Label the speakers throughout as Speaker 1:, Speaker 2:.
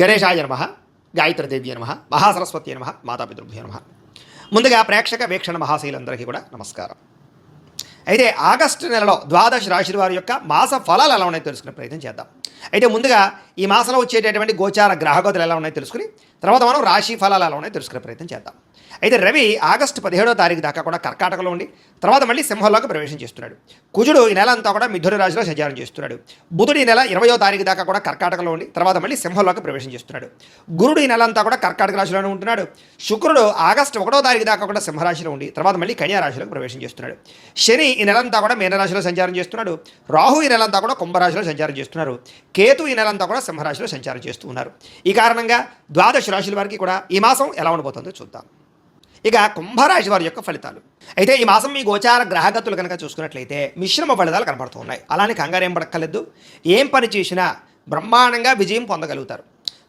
Speaker 1: గణేశాయ నమః, గాయత్రీదేవ్య నమః, మహాసరస్వతి నమః, మాతాపితృభ్యో నమః. ముందుగా ప్రేక్షక వీక్షణ మహాశైలందరికీ కూడా నమస్కారం. అయితే ఆగస్టు నెలలో ద్వాదశ రాశుల వారి యొక్క మాస ఫలాలు ఎలా ఉన్నాయో తెలుసుకునే ప్రయత్నం చేద్దాం. అయితే ముందుగా ఈ మాసంలో వచ్చేటటువంటి గోచార గ్రహగతులు ఎలా ఉన్నాయో తెలుసుకుని తర్వాత మనం రాశి ఫలాలు ఎలా ఉన్నాయో తెలుసుకునే ప్రయత్నం చేద్దాం. అయితే రవి ఆగస్టు 17వ తారీఖు దాకా కూడా కర్కాటకలో ఉండి తర్వాత మళ్ళీ సింహంలోకి ప్రవేశం చేస్తున్నాడు. కుజుడు ఈ నెల అంతా కూడా మిథున రాశిలో సంచారం చేస్తున్నాడు. బుధుడు ఈ నెల 20వ తారీఖు దాకా కూడా కర్కాటకలో ఉండి తర్వాత మళ్ళీ సింహంలోకి ప్రవేశం చేస్తున్నాడు. గురుడు ఈ నెల అంతా కూడా కర్కాటక రాశిలోనే ఉంటున్నాడు. శుక్రుడు ఆగస్టు 1వ తారీఖు దాకా కూడా సింహరాశిలో ఉండి తర్వాత మళ్ళీ కన్యా రాశిలోకి ప్రవేశం చేస్తున్నాడు. శని ఈ నెలంతా కూడా మీనరాశిలో సంచారం చేస్తున్నాడు. రాహు ఈ నెలంతా కూడా కుంభరాశిలో సంచారం చేస్తున్నారు. కేతు ఈ నెలంతా కూడా సింహరాశిలో సంచారం చేస్తూ ఉన్నారు. ఈ కారణంగా ద్వాదశ రాశుల వారికి కూడా ఈ మాసం ఎలా ఉండబోతుందో చూద్దాం. ఇక కుంభరాశి వారి యొక్క ఫలితాలు. అయితే ఈ మాసం మీ గోచార గ్రహగతులు కనుక చూసుకున్నట్లయితే మిశ్రమ ఫలితాలు కనపడుతూ ఉన్నాయి. అలానే కంగారు ఏం పడక్కర్లేదు. ఏం పని చేసినా బ్రహ్మాండంగా విజయం పొందగలుగుతారు.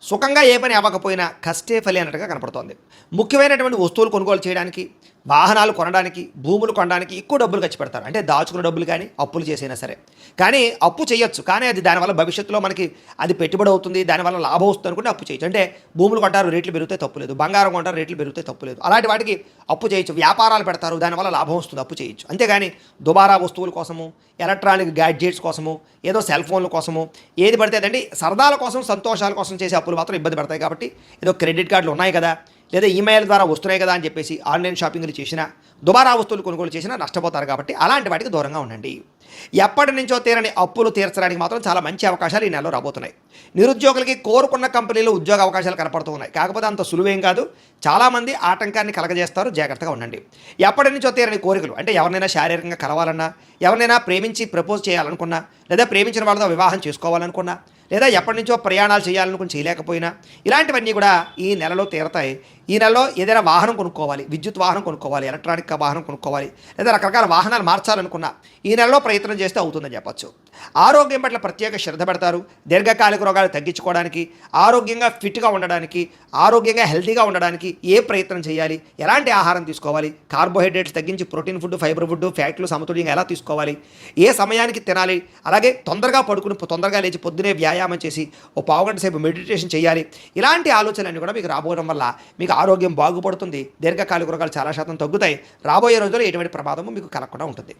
Speaker 1: సుఖంగా ఏ పని అవ్వకపోయినా కష్టే ఫలి అన్నట్టుగా కనపడుతోంది. ముఖ్యమైనటువంటి వస్తువులు కొనుగోలు చేయడానికి, వాహనాలు కొనడానికి, భూములు కొనడానికి ఎక్కువ డబ్బులు ఖర్చు పెడతారు. అంటే దాచుకున్న డబ్బులు కానీ అప్పులు చేసైనా సరే. కానీ అప్పు చేయొచ్చు, కానీ అది దానివల్ల భవిష్యత్తులో మనకి అది పెట్టుబడి అవుతుంది, దానివల్ల లాభం వస్తుంది అనుకుంటే అప్పు చేయొచ్చు. అంటే భూములు కొంటారు, రేట్లు పెరిగితే తప్పులేదు. బంగారం కొంటారు, రేట్లు పెరిగితే తప్పులేదు. అలాంటి వాటికి అప్పు చేయొచ్చు. వ్యాపారాలు పెడతారు, దానివల్ల లాభం వస్తుంది, అప్పు చేయొచ్చు. అంతేగాని దుబారా వస్తువుల కోసము, ఎలక్ట్రానిక్ గ్యాడ్జెట్స్ కోసము, ఏదో సెల్ ఫోన్ల కోసము, ఏది పడితే అదండి సరదాల కోసం, సంతోషాల కోసం చేసే అప్పులు మాత్రం ఇబ్బంది పడతాయి. కాబట్టి ఏదో క్రెడిట్ కార్డులు ఉన్నాయి కదా, లేదా ఈమెయిల్ ద్వారా వస్తున్నాయి కదా అని చెప్పేసి ఆన్లైన్ షాపింగ్లు చేసినా, దుబారా వస్తువులు కొనుగోలు చేసినా నష్టపోతారు. కాబట్టి అలాంటి వాటికి దూరంగా ఉండండి. ఎప్పటి నుంచో తీరని అప్పులు తీర్చడానికి మాత్రం చాలా మంచి అవకాశాలు ఈ నెలలో రాబోతున్నాయి. నిరుద్యోగులకి కోరుకున్న కంపెనీలో ఉద్యోగ అవకాశాలు కనపడుతూ ఉన్నాయి. కాకపోతే అంత సులువేం కాదు, చాలామంది ఆటంకాన్ని కలగజేస్తారు. జాగ్రత్తగా ఉండండి. ఎప్పటి నుంచో తీరని కోరికలు, అంటే ఎవరినైనా శారీరకంగా కలవాలన్నా, ఎవరినైనా ప్రేమించి ప్రపోజ్ చేయాలనుకున్నా, లేదా ప్రేమించిన వాళ్ళతో వివాహం చేసుకోవాలనుకున్నా, లేదా ఎప్పటి నుంచో ప్రయాణాలు చేయాలనుకుని చేయలేకపోయినా, ఇలాంటివన్నీ కూడా ఈ నెలలో తీరతాయి. ఈ నెలలో ఏదైనా వాహనం కొనుక్కోవాలి, విద్యుత్ వాహనం కొనుక్కోవాలి, ఎలక్ట్రానిక్ వాహనం కొనుక్కోవాలి, లేదా రకరకాల వాహనాలు మార్చాలనుకున్నా ఈ నెలలో ప్రయత్నం చేస్తే అవుతుందని చెప్పచ్చు. ఆరోగ్యం పట్ల ప్రత్యేక శ్రద్ధ పెడతారు. దీర్ఘకాలిక రోగాలు తగ్గించుకోవడానికి, ఆరోగ్యంగా ఫిట్గా ఉండడానికి, ఆరోగ్యంగా హెల్తీగా ఉండడానికి ఏ ప్రయత్నం చేయాలి, ఎలాంటి ఆహారం తీసుకోవాలి, కార్బోహైడ్రేట్స్ తగ్గించి ప్రోటీన్ ఫుడ్, ఫైబర్ ఫుడ్, ఫ్యాట్లు సమతుల్యంగా ఎలా తీసుకోవాలి, ఏ సమయానికి తినాలి, అలాగే తొందరగా పడుకుని తొందరగా లేచి పొద్దునే వ్యాయామం చేసి ఓ పావుగంట సేపు మెడిటేషన్ చేయాలి. ఇలాంటి ఆలోచనలన్నీ కూడా మీకు రాబోవడం వల్ల మీకు ఆరోగ్యం బాగుపడుతుంది. దీర్ఘకాలిక రోగాలు చాలా శాతం తగ్గుతాయి. రాబోయే రోజుల్లో ఎటువంటి ప్రమాదము మీకు కలగకుండా ఉంటుంది.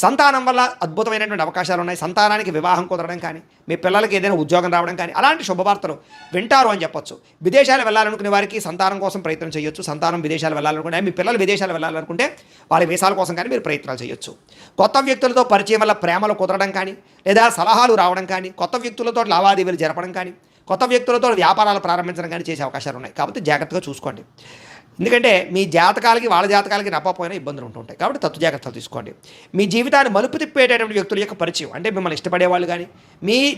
Speaker 1: సంతానం వల్ల అద్భుతమైనటువంటి అవకాశాలు ఉన్నాయి. సంతానానికి వివాహం కుదరడం కానీ, మీ పిల్లలకి ఏదైనా ఉద్యోగం రావడం కానీ, అలాంటి శుభవార్తలు వింటారు అని చెప్పొచ్చు. విదేశాలు వెళ్ళాలనుకునే వారికి సంతానం కోసం ప్రయత్నం చేయొచ్చు. సంతానం విదేశాలు వెళ్ళాలనుకుంటే, మీ పిల్లలు విదేశాలు వెళ్ళాలనుకుంటే వాళ్ళ వీసాల కోసం కానీ మీరు ప్రయత్నాలు చేయొచ్చు. కొత్త వ్యక్తులతో పరిచయం వల్ల ప్రేమలు కుదరడం కానీ, లేదా సలహాలు రావడం కానీ, కొత్త వ్యక్తులతో లావాదేవీలు జరపడం కానీ, కొత్త వ్యక్తులతో వ్యాపారాలు ప్రారంభించడం కానీ చేసే అవకాశాలు ఉన్నాయి. కాబట్టి జాగ్రత్తగా చూసుకోండి. ఎందుకంటే మీ జాతకాలకి వాళ్ళ జాతకాలకి నప్పపోయినా ఇబ్బందులు ఉంటుంటాయి. కాబట్టి తత్తు జాగ్రత్తలు తీసుకోండి. మీ జీవితాన్ని మలుపు తిప్పేటటువంటి వ్యక్తుల యొక్క పరిచయం, అంటే మిమ్మల్ని ఇష్టపడేవాళ్ళు కానీ,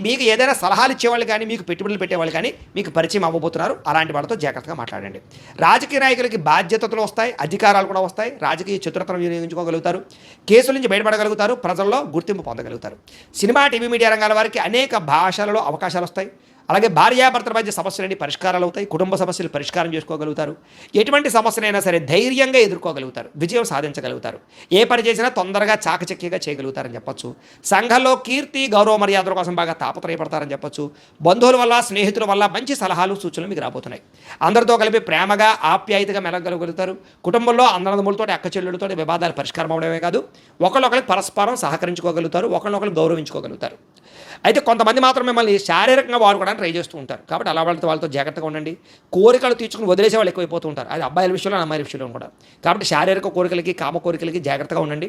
Speaker 1: మీకు ఏదైనా సలహాలు ఇచ్చేవాళ్ళు కానీ, మీకు పెట్టుబడులు పెట్టేవాళ్ళు కానీ మీకు పరిచయం అవ్వబోతున్నారు. అలాంటి వాళ్ళతో జాగ్రత్తగా మాట్లాడండి. రాజకీయ నాయకులకి బాధ్యతలు వస్తాయి, అధికారాలు కూడా వస్తాయి. రాజకీయ చతురతను వినియోగించుకోగలుగుతారు. కేసుల నుంచి బయటపడగలుగుతారు. ప్రజల్లో గుర్తింపు పొందగలుగుతారు. సినిమా, టీవీ, మీడియా రంగాల వారికి అనేక భాషలలో అవకాశాలు వస్తాయి. అలాగే భార్యాభర్తల మధ్య సమస్యలన్నీ పరిష్కారాలు అవుతాయి. కుటుంబ సమస్యలు పరిష్కారం చేసుకోగలుగుతారు. ఎటువంటి సమస్యనైనా సరే ధైర్యంగా ఎదుర్కోగలుగుతారు. విజయం సాధించగలుగుతారు. ఏ పని చేసినా తొందరగా చాకచక్యంగా చేయగలుగుతారని చెప్పొచ్చు. సంఘంలో కీర్తి, గౌరవ మర్యాదల కోసం బాగా తాపత్రయపడతారని చెప్పొచ్చు. బంధువుల వల్ల, స్నేహితుల వల్ల మంచి సలహాలు, సూచనలు మీకు రాబోతున్నాయి. అందరితో కలిపి ప్రేమగా, ఆప్యాయతగా మెలగలుగుతారు. కుటుంబంలో అన్నదమ్ములతో, అక్క చెల్లెళ్ళతో వివాదాలు పరిష్కారం అవడమే కాదు, ఒకళ్ళొకరికి పరస్పరం సహకరించుకోగలుగుతారు. ఒకళ్ళొకరు గౌరవించుకోగలుగుతారు. అయితే కొంతమంది మాత్రం మిమ్మల్ని శారీరకంగా వాడుకోవడానికి ట్రై చేస్తూ ఉంటారు. కాబట్టి అలా వాళ్ళతో జాగ్రత్తగా ఉండండి. కోరికలు తీర్చుకుని వదిలేసే వాళ్ళు ఎక్కువైపోతూ ఉంటారు. అది అబ్బాయిల విషయంలో, అమ్మాయిల విషయంలో కూడా. కాబట్టి శారీరక కోరికలకి, కామ కోరికలకి జాగ్రత్తగా ఉండండి.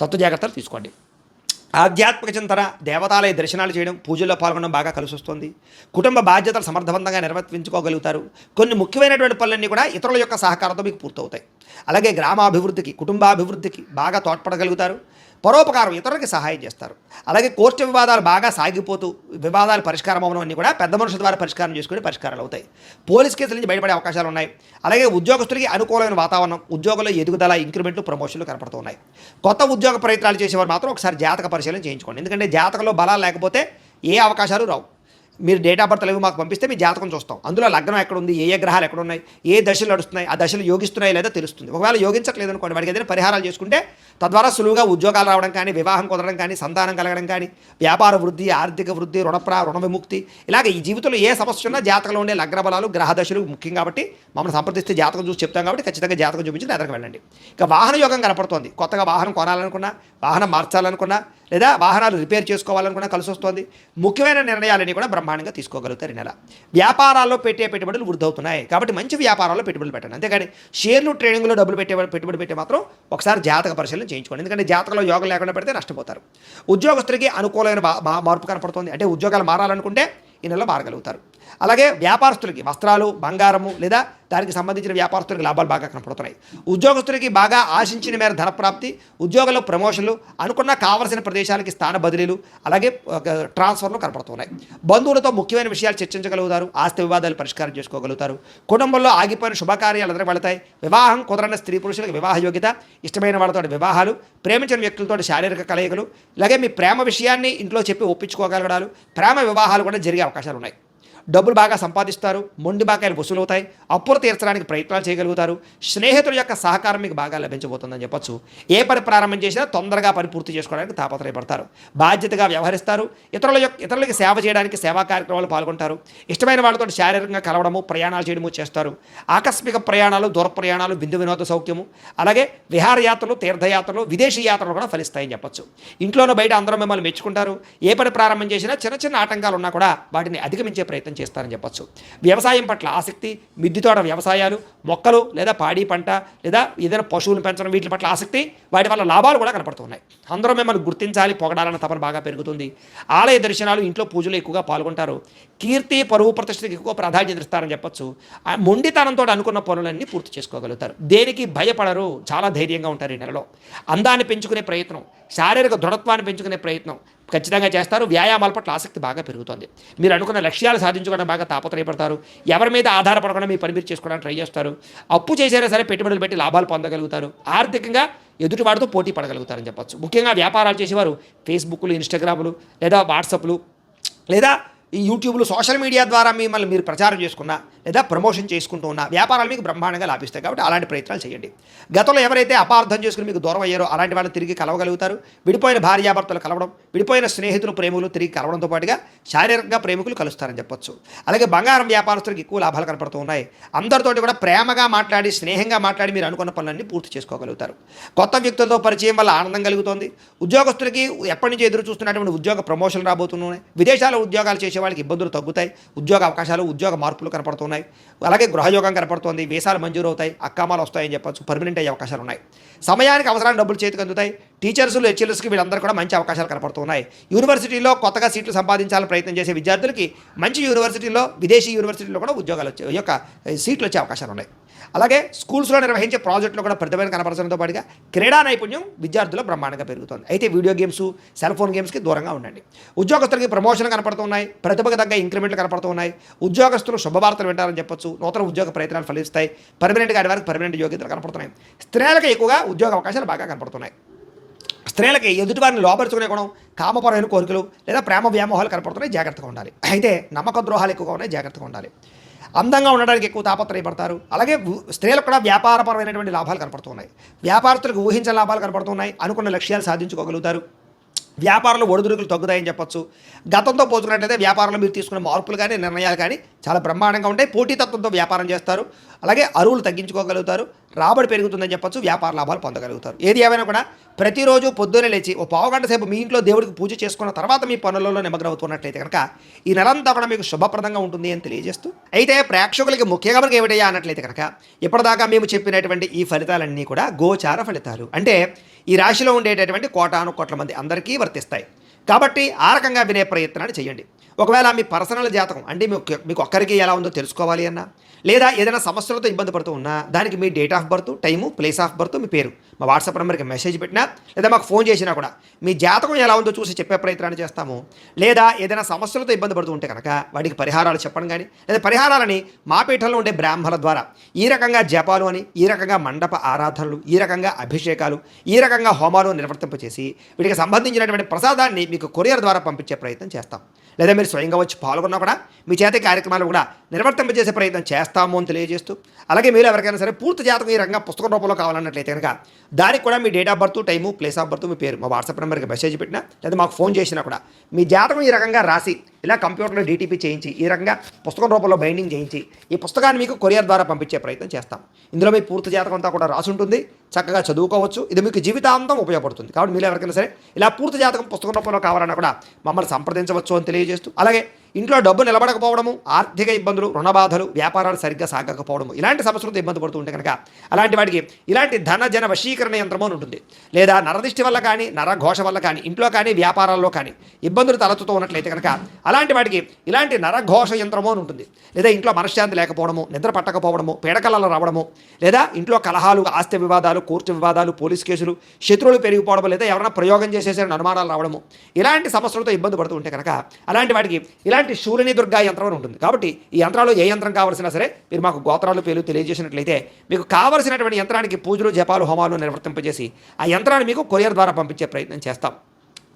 Speaker 1: తత్వ జాగ్రత్తలు తీసుకోండి. ఆధ్యాత్మిక చింతన, దేవతాలయ దర్శనాలు చేయడం, పూజల్లో పాల్గొనడం బాగా కలిసి వస్తుంది. కుటుంబ బాధ్యతలు సమర్థవంతంగా నిర్వర్తించుకోగలుగుతారు. కొన్ని ముఖ్యమైనటువంటి పనులన్నీ కూడా ఇతరుల యొక్క సహకారంతో మీకు పూర్తవుతాయి. అలాగే గ్రామాభివృద్ధికి, కుటుంబాభివృద్ధికి బాగా తోడ్పడగలుగుతారు. పరోపకారం, ఇతరులకి సహాయం చేస్తారు. అలాగే కోర్టు వివాదాలు బాగా సాగిపోతూ వివాదాలు పరిష్కారం అవ్వడం అన్నీ కూడా పెద్ద మనుషుల ద్వారా పరిష్కారం చేసుకుని పరిష్కారాలు అవుతాయి. పోలీస్ కేసుల నుంచి బయటపడే అవకాశాలు ఉన్నాయి. అలాగే ఉద్యోగస్తులకి అనుకూలమైన వాతావరణం, ఉద్యోగంలో ఎదుగుదల, ఇంక్రిమెంట్లు, ప్రమోషన్లు కనపడుతున్నాయి. కొత్త ఉద్యోగ ప్రయత్నాలు చేసేవారు మాత్రం ఒకసారి జాతక పరిశీలన చేయించుకోండి. ఎందుకంటే జాతకంలో బలాలు లేకపోతే ఏ అవకాశాలు రావు. మీరు డేట్ ఆఫ్ బర్త్ అవి మాకు పంపిస్తే మీ జాతకం చూస్తాం. అందులో లగ్నం ఎక్కడ ఉంది, ఏ గ్రహాలు ఎక్కడ ఉన్నాయి, ఏ దశలు నడుస్తున్నాయి, ఆ దశలు యోగిస్తున్నాయి లేదా తెలుస్తుంది. ఒకవేళ యోగించట్లేదు అనుకోండి, వాడికి ఏదైనా పరిహారాలు చేసుకుంటే తద్వారా సులువుగా ఉద్యోగాలు రావడం కానీ, వివాహం కుదరడం కానీ, సంతానం కలగడం కానీ, వ్యాపార వృద్ధి, ఆర్థిక వృద్ధి, రుణ విముక్తి, ఇలాగ ఈ జీవితంలో ఏ సమస్య ఉన్నా జాతకంలో ఉండే లగ్న బలాలు, గ్రహ దశలు ముఖ్యం కాబట్టి మమ్మల్ని సంప్రదిస్తే జాతకం చూసి చెప్తాం కాబట్టి ఖచ్చితంగా జాతకం చూపించి ఎదరికి వెళ్ళండి. ఇక వాహన యోగం కనపడుతోంది. కొత్తగా వాహనం కొనాలనుకున్నా, వాహనం మార్చాలనుకున్నా, లేదా వాహనాలు రిపేర్ చేసుకోవాలనుకున్నా కలిసి వస్తుంది. ముఖ్యమైన నిర్ణయాలన్నీ కూడా బ్రహ్మాండంగా తీసుకోగలుగుతారు ఈ నెల. వ్యాపారాల్లో పెట్టే పెట్టుబడులు వృద్ధి అవుతున్నాయి కాబట్టి మంచి వ్యాపారాల్లో పెట్టుబడులు పెట్టండి. అంతేగాని షేర్లు ట్రేడింగ్లో డబ్బులు పెట్టుబడి పెట్టే మాత్రం ఒకసారి జాతక పరిశీలన చేయించుకోండి. ఎందుకంటే జాతకంలో యోగం లేకుండా పెడితే నష్టపోతారు. ఉద్యోగస్తులకి అనుకూలమైన మార్పు కనపడుతుంది. అంటే ఉద్యోగాలు మారాలనుకుంటే ఈ నెలలో మారగలుగుతారు. అలాగే వ్యాపారస్తులకి వస్త్రాలు, బంగారము లేదా దానికి సంబంధించిన వ్యాపారస్తులకి లాభాలు బాగా కనపడుతున్నాయి. ఉద్యోగస్తులకి బాగా ఆశించిన మేర ధనప్రాప్తి, ఉద్యోగంలో ప్రమోషన్లు, అనుకున్న కావలసిన ప్రదేశాలకి స్థాన బదిలీలు, అలాగే ట్రాన్స్ఫర్లు కనపడుతున్నాయి. బంధువులతో ముఖ్యమైన విషయాలు చర్చించగలుగుతారు. ఆస్తి వివాదాలు పరిష్కారం చేసుకోగలుగుతారు. కుటుంబంలో ఆగిపోయిన శుభకార్యాలు ఎదురు వెళతాయి. వివాహం కుదరని స్త్రీ పురుషులకు వివాహ యోగ్యత, ఇష్టమైన వాళ్ళతో వివాహాలు, ప్రేమించిన వ్యక్తులతో శారీరక కలయికలు, అలాగే మీ ప్రేమ విషయాన్ని ఇంట్లో చెప్పి ఒప్పించుకోగలగడాలు, ప్రేమ వివాహాలు కూడా జరిగే అవకాశాలు ఉన్నాయి. డబ్బులు బాగా సంపాదిస్తారు. మొండి బాకాయలు వసూలవుతాయి. అప్పులు తీర్చడానికి ప్రయత్నాలు చేయగలుగుతారు. స్నేహితుల యొక్క సహకారం మీకు బాగా లభించబోతుందని చెప్పొచ్చు. ఏ పని ప్రారంభం చేసినా తొందరగా పని పూర్తి చేసుకోవడానికి తాపత్రయపడతారు. బాధ్యతగా వ్యవహరిస్తారు. ఇతరులకి సేవ చేయడానికి సేవా కార్యక్రమాలు పాల్గొంటారు. ఇష్టమైన వాళ్ళతో శారీరకంగా కలవడము, ప్రయాణాలు చేయడము చేస్తారు. ఆకస్మిక ప్రయాణాలు, దూర ప్రయాణాలు, విందు వినోద సౌఖ్యము, అలాగే విహారయాత్రలు, తీర్థయాత్రలు, విదేశీ యాత్రలు కూడా ఫలిస్తాయని చెప్పొచ్చు. ఇంట్లోనూ బయట అందరూ మిమ్మల్ని మెచ్చుకుంటారు. ఏ పని ప్రారంభం చేసినా చిన్న చిన్న ఆటంకాలు ఉన్నా కూడా వాటిని అధిగమించే ప్రయత్నం చేస్తారని చెప్పొచ్చు. వ్యవసాయం పట్ల ఆసక్తి, మిద్దె తోట వ్యవసాయాలు, మొక్కలు లేదా పాడి పంట లేదా ఏదైనా పశువులు పెంచడం, వీటి పట్ల ఆసక్తి, వాటి వల్ల లాభాలు కూడా కనపడుతున్నాయి. అందరూ మిమ్మల్ని గుర్తించాలి, పొగడాలన్న తపన బాగా పెరుగుతుంది. ఆలయ దర్శనాలు, ఇంట్లో పూజలు ఎక్కువగా పాల్గొంటారు. కీర్తి, పరువు, ప్రతిష్టకి ఎక్కువ ప్రాధాన్యత ఇస్తారని చెప్పొచ్చు. మొండితనంతో అనుకున్న పనులన్నీ పూర్తి చేసుకోగలుగుతారు. దేనికి భయపడరు, చాలా ధైర్యంగా ఉంటారు ఈ నెలలో. అందాన్ని పెంచుకునే ప్రయత్నం, శారీరక దృఢత్వాన్ని పెంచుకునే ప్రయత్నం ఖచ్చితంగా చేస్తారు. వ్యాయామాల పట్ల ఆసక్తి బాగా పెరుగుతుంది. మీరు అనుకున్న లక్ష్యాలు సాధించుకోవడం బాగా తాపత్రయపడతారు. ఎవరి మీద ఆధారపడకుండా మీ పని మీరు చేసుకోవడానికి ట్రై చేస్తారు. అప్పు చేసినా సరే పెట్టుబడులు పెట్టి లాభాలు పొందగలుగుతారు. ఆర్థికంగా ఎదుటివాడితో పోటీ పడగలుగుతారని చెప్పొచ్చు. ముఖ్యంగా వ్యాపారాలు చేసేవారు ఫేస్బుక్లు, ఇన్స్టాగ్రాములు లేదా వాట్సాప్లు లేదా ఈ యూట్యూబ్లో సోషల్ మీడియా ద్వారా మిమ్మల్ని మీరు ప్రచారం చేసుకున్నా లేదా ప్రమోషన్ చేసుకుంటూ ఉన్న వ్యాపారాలు మీకు బ్రహ్మాండంగా లాభిస్తాయి. కాబట్టి అలాంటి ప్రయత్నాలు చేయండి. గతంలో ఎవరైతే అపార్థం చేసుకుని మీకు దూరం అయ్యారో అలాంటి వాళ్ళు తిరిగి కలవగలుగుతారు. విడిపోయిన భార్యాభర్తలు కలవడం, విడిపోయిన స్నేహితులు, ప్రేమికులు తిరిగి కలవడంతో పాటుగా శారీరకంగా ప్రేమికులు కలుస్తారని చెప్పొచ్చు. అలాగే బంగారం వ్యాపారస్తులకు ఎక్కువ లాభాలు కనపడుతూ ఉన్నాయి. అందరితోటి కూడా ప్రేమగా మాట్లాడి, స్నేహంగా మాట్లాడి మీరు అనుకున్న పనులన్నీ పూర్తి చేసుకోగలుగుతారు. కొత్త వ్యక్తులతో పరిచయం వల్ల ఆనందం కలుగుతుంది. ఉద్యోగస్తులకి ఎప్పటి నుంచి ఎదురు చూస్తున్నటువంటి ఉద్యోగ ప్రమోషన్లు రాబోతున్నాయి. విదేశాల్లో ఉద్యోగాలు చేసే వాళ్ళకి ఇబ్బందులు తగ్గుతాయి. ఉద్యోగ అవకాశాలు, ఉద్యోగ మార్పులు కనపడుతున్నాయి. అలాగే గృహయోగం కనపడుతుంది. వీసాలు మంజూరు అవుతాయి. అక్కామాలు వస్తాయని చెప్పొచ్చు. పర్మనెంట్ అయ్యే అవకాశాలు ఉన్నాయి. సమయానికి అవసరాన్ని డబ్బులు చేతికి అందుతాయి. టీచర్స్లు, హెచ్ఎల్ఎస్కి వీళ్ళందరూ కూడా మంచి అవకాశాలు కనపడుతున్నాయి. యూనివర్సిటీలో కొత్తగా సీట్లు సంపాదించాలని ప్రయత్నం చేసే విద్యార్థులకి మంచి యూనివర్సిటీలో, విదేశీ యూనివర్సిటీలో కూడా ఉద్యోగాలు సీట్లు వచ్చే అవకాశాలు ఉన్నాయి. అలాగే స్కూల్స్లో నిర్వహించే ప్రాజెక్టులు కూడా ప్రతిభను కనపరచడంతో పాటుగా క్రీడా నైపుణ్యం విద్యార్థులు బ్రహ్మాండంగా పెరుగుతుంది. అయితే వీడియో గేమ్స్, సెల్ ఫోన్ గేమ్స్కి దూరంగా ఉండండి. ఉద్యోగస్తులకి ప్రమోషన్లు కనపడుతున్నాయి. ప్రతిభకు తగ్గ ఇంక్రిమెంట్లు కనపడుతున్నాయి. ఉద్యోగస్తులు శుభవార్తలు వింటారని చెప్పొచ్చు. నూతన ఉద్యోగ ప్రయత్నాలు ఫలిస్తాయి. పర్మనెంట్గా వారికి పర్మనెంట్ యోగ్యతలు కనపడుతున్నాయి. స్త్రీలకు ఎక్కువగా ఉద్యోగ అవకాశాలు బాగా కనపడుతున్నాయి. స్త్రీలకి ఎదుటివారిని లోపరుచుకునే గుణం, కామపరమైన కోరికలు లేదా ప్రేమ వ్యామోహాలు కనపడుతున్నాయి. జాగ్రత్తగా ఉండాలి. అయితే నమ్మక ద్రోహాలు ఎక్కువగా ఉన్నాయి. జాగ్రత్తగా ఉండాలి. అందంగా ఉండడానికి ఎక్కువ తాపత్రయపడతారు. అలాగే స్త్రీలకు కూడా వ్యాపారపరమైనటువంటి లాభాలు కనపడుతున్నాయి. వ్యాపారస్తులకు ఊహించిన లాభాలు కనపడుతున్నాయి. అనుకున్న లక్ష్యాలు సాధించుకోగలుగుతారు. వ్యాపారంలో ఒడిదుడుకులు తగ్గుతాయని చెప్పొచ్చు. గతంతో పోల్చుకున్నట్లయితే వ్యాపారంలో మీరు తీసుకున్న మార్పులు కానీ, నిర్ణయాలు కానీ చాలా బ్రహ్మాండంగా ఉంటాయి. పోటీతత్వంతో వ్యాపారం చేస్తారు. అలాగే అరువులు తగ్గించుకోగలుగుతారు. రాబడి పెరుగుతుందని చెప్పొచ్చు. వ్యాపార లాభాలు పొందగలుగుతారు. ఏది ఏమైనా కూడా ప్రతిరోజు పొద్దున్నే లేచి ఓ పావుగంట సేపు మీ ఇంట్లో దేవుడికి పూజ చేసుకున్న తర్వాత మీ పనులలో నిమగ్నమవుతున్నట్లయితే కనుక ఈ నెలంతా కూడా మీకు శుభప్రదంగా ఉంటుంది అని తెలియజేస్తూ, అయితే ప్రేక్షకులకి ముఖ్యంగా మనకి ఏమిటయ్యా అన్నట్లయితే కనుక ఇప్పటిదాకా మేము చెప్పినటువంటి ఈ ఫలితాలన్నీ కూడా గోచార ఫలితాలు. అంటే ఈ రాశిలో ఉండేటటువంటి కోటాను కోట్ల మంది అందరికీ వర్తిస్తాయి. కాబట్టి ఆ రకంగా వినే ప్రయత్నాన్ని చేయండి. ఒకవేళ మీ పర్సనల్ జాతకం అంటే మీకు ఒక్కరికి ఎలా ఉందో తెలుసుకోవాలి అన్నా, లేదా ఏదైనా సమస్యలతో ఇబ్బంది పడుతూ ఉన్నా దానికి మీ date of birth, time, place of birth, మీ పేరు మా వాట్సాప్ నెంబర్కి మెసేజ్ పెట్టినా లేదా మాకు ఫోన్ చేసినా కూడా మీ జాతకం ఎలా ఉందో చూసి చెప్పే ప్రయత్నాన్ని చేస్తాము. లేదా ఏదైనా సమస్యలతో ఇబ్బంది పడుతూ ఉంటే కనుక వాటికి పరిహారాలు చెప్పడం కానీ, లేదా పరిహారాలని మా పీఠంలో ఉండే బ్రాహ్మణుల ద్వారా ఈ రకంగా జపాలు అని, ఈ రకంగా మండప ఆరాధనలు, ఈ రకంగా అభిషేకాలు, ఈ రకంగా హోమాలు నిర్వర్తింపచేసి వీటికి సంబంధించినటువంటి ప్రసాదాన్ని మీకు కొరియర్ ద్వారా పంపించే ప్రయత్నం చేస్తాం. లేదా మీరు స్వయంగా వచ్చి పాల్గొన్నా కూడా మీ చేత ఈ కార్యక్రమాలు కూడా నిర్వర్తింపజేసే ప్రయత్నం చేస్తాము అని తెలియజేస్తూ, అలాగే మీరు ఎవరికైనా సరే పూర్తి జాతకం ఈ రకంగా పుస్తకం రూపంలో కావాలన్నట్లయితే కనుక దానికి కూడా మీ date of birth, time, place of birth, మీ పేరు మా వాట్సాప్ నెంబర్కి మెసేజ్ పెట్టినా లేదా మాకు ఫోన్ చేసినా కూడా మీ జాతకం ఈ రకంగా రాసి ఇలా కంప్యూటర్లో డీటీపీ చేయించి ఈ రకంగా పుస్తకం రూపంలో బైండింగ్ చేయించి ఈ పుస్తకాన్ని మీకు కొరియర్ ద్వారా పంపించే ప్రయత్నం చేస్తాం. ఇందులో మీ పూర్తి జాతకం అంతా కూడా రాసి ఉంటుంది, చక్కగా చదువుకోవచ్చు. ఇది మీకు జీవితాంతం ఉపయోగపడుతుంది. కాబట్టి మీరు ఎవరికైనా సరే ఇలా పూర్తి జాతకం పుస్తకం రూపంలో కావాలన్నా కూడా మమ్మల్ని సంప్రదించవచ్చు అని తెలియజేస్తూ, అలాగే ఇంట్లో డబ్బు నిలబడకపోవడము, ఆర్థిక ఇబ్బందులు, రుణ బాధలు, వ్యాపారాలు సరిగ్గా సాగకపోవడము, ఇలాంటి సమస్యలతో ఇబ్బంది పడుతూ ఉంటే కనుక అలాంటి వాటికి ఇలాంటి ధన జన వశీకరణ యంత్రము అని ఉంటుంది. లేదా నరదిష్టి వల్ల కానీ, నరఘోష వల్ల కానీ, ఇంట్లో కానీ, వ్యాపారాల్లో కానీ ఇబ్బందులు తలెత్తుతూ ఉన్నట్లయితే కనుక అలాంటి వాటికి ఇలాంటి నరఘోష యంత్రము అని ఉంటుంది. లేదా ఇంట్లో మనశ్శాంతి లేకపోవడము, నిద్ర పట్టకపోవడము, పీడకలలు రావడము, లేదా ఇంట్లో కలహాలు, ఆస్తి వివాదాలు, కోర్టు వివాదాలు, పోలీస్ కేసులు, శత్రువులు పెరిగిపోవడం, లేదా ఎవరైనా ప్రయోగం చేసేసరికి అనుమానాలు రావడము, ఇలాంటి సమస్యలతో ఇబ్బంది పడుతూ ఉంటే కనుక అలాంటి వాటికి ఇలాంటి శూలిని దుర్గా యంత్రం అని ఉంటుంది. కాబట్టి ఈ యంత్రాలు ఏ యంత్రం కావాల్సినా సరే మీరు మాకు గోత్రాలు, పేర్లు తెలియజేసినట్లయితే మీకు కావలసినటువంటి యంత్రానికి పూజలు, జపాలు, హోమాలు నిర్వర్తింపజేసి ఆ యంత్రాన్ని మీకు కొరియర్ ద్వారా పంపించే ప్రయత్నం చేస్తాం.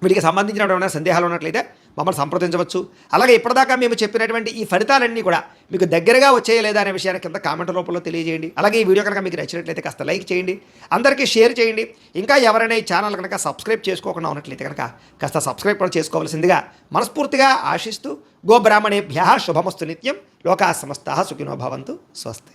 Speaker 1: వీటికి సంబంధించినటువంటి సందేహాలు ఉన్నట్లయితే మమ్మల్ని సంప్రదించవచ్చు. అలాగే ఇప్పటిదాకా మేము చెప్పినటువంటి ఈ ఫలితాలన్నీ కూడా మీకు దగ్గరగా వచ్చాయా లేదా అనే విషయాన్ని కింద కామెంట్ రూపంలో తెలియజేయండి. అలాగే ఈ వీడియో కనుక మీకు నచ్చినట్లయితే కాస్త లైక్ చేయండి, అందరికీ షేర్ చేయండి. ఇంకా ఎవరైనా ఈ ఛానల్ కనుక సబ్స్క్రైబ్ చేసుకోకుండా ఉన్నట్లయితే కనుక కాస్త సబ్స్క్రైబ్ కూడా చేసుకోవాల్సిందిగా మనస్ఫూర్తిగా ఆశిస్తూ, గోబ్రాహ్మణేభ్యః శుభమస్తు నిత్యం, లోకాః సమస్తాః సుఖినో భవంతు. స్వస్తి.